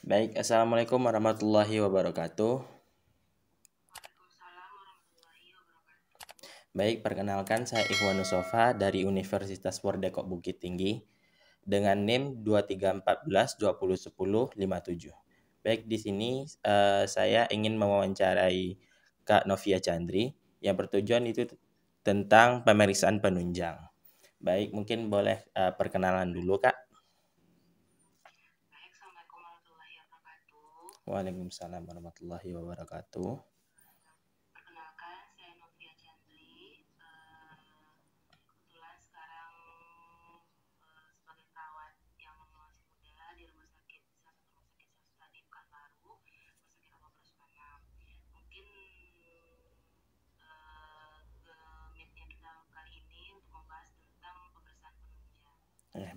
Baik, Assalamualaikum warahmatullahi wabarakatuh. Baik, perkenalkan saya Ikhwan Nusofa dari Universitas Wardekok Bukit Tinggi dengan NIM 2314201057. Baik, di sini saya ingin mewawancarai Kak Novia Chandri yang bertujuan itu tentang pemeriksaan penunjang. Baik, mungkin boleh perkenalan dulu, Kak. Waalaikumsalam warahmatullahi wabarakatuh.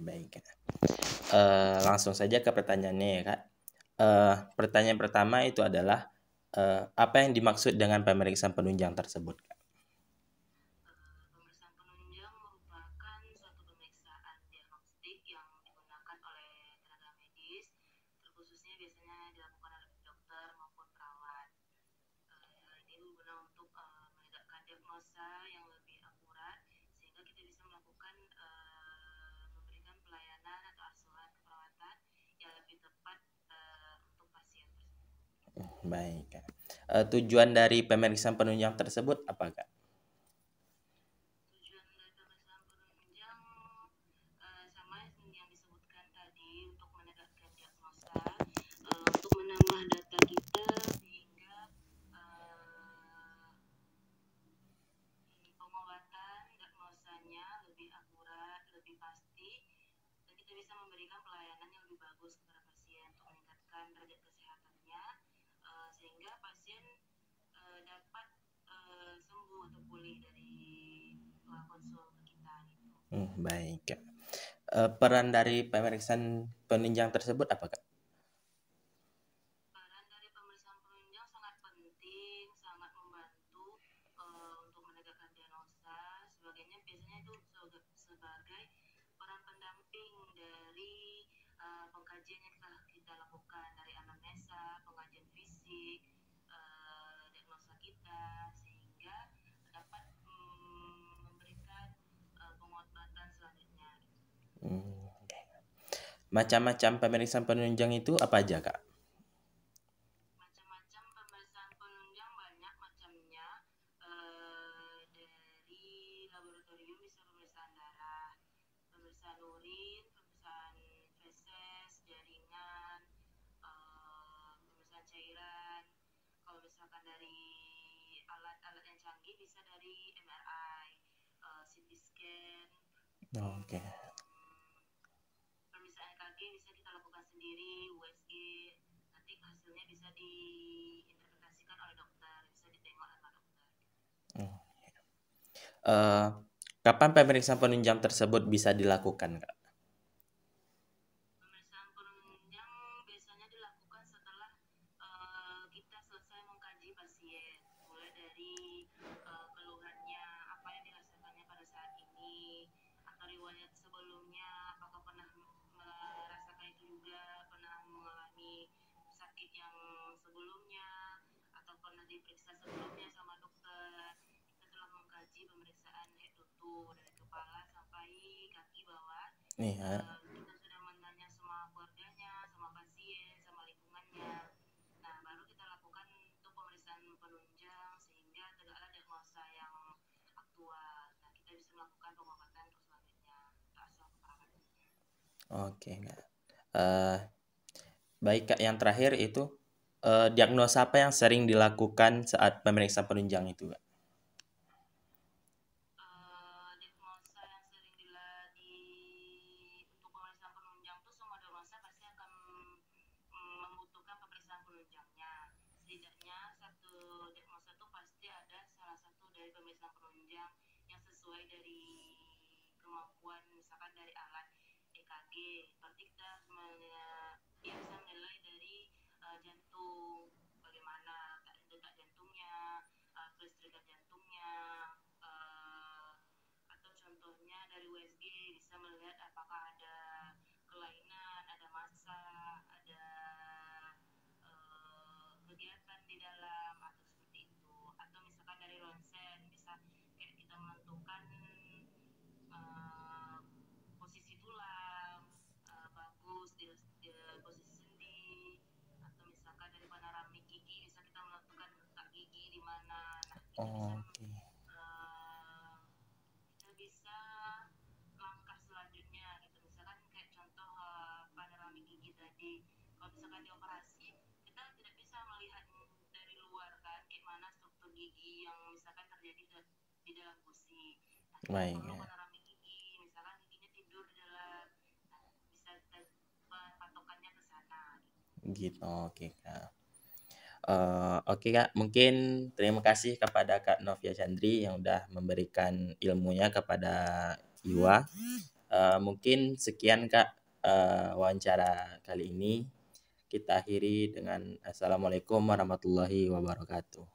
Baik. Langsung saja ke pertanyaannya ya, Kak. Pertanyaan pertama itu adalah apa yang dimaksud dengan pemeriksaan penunjang tersebut, Kak? Baik, Kak. Tujuan dari pemeriksaan penunjang tersebut apa, Kak? Baik, Kak. Peran dari pemeriksaan penunjang tersebut apa, Kak? Oke. Macam-macam pemeriksaan penunjang itu apa aja, Kak? Oke. Eh, Kapan pemeriksaan penunjang tersebut bisa dilakukan, Kak? Nih, oke, Kak. Eh, Baik, Kak. Yang terakhir itu diagnosa apa yang sering dilakukan saat pemeriksaan penunjang itu, Kak? kegiatan di dalam atau seperti itu, atau misalkan dari ronsen bisa kayak kita menentukan eh, posisi tulang bagus di posisi sendi, atau misalkan dari panoramik gigi bisa kita menentukan letak gigi di mana. Nah itu bisa Oke. kita bisa langkah selanjutnya gitu, misalkan kayak contoh panoramik gigi tadi, kalau misalkan dioperasi kita tidak bisa melihat dari luar kan kayak mana struktur gigi yang misalkan terjadi di dalam gusi. Nah kita Baik perlu ya. panoramik gigi, misalkan giginya tidur di dalam, nah bisa kita patokannya ke sana gitu. Gitu. Oke, Kak. Oke, Kak, mungkin terima kasih kepada Kak Novia Chandri yang udah memberikan ilmunya kepada Iwa. Mungkin sekian, Kak, wawancara kali ini. Kita akhiri dengan assalamualaikum warahmatullahi wabarakatuh.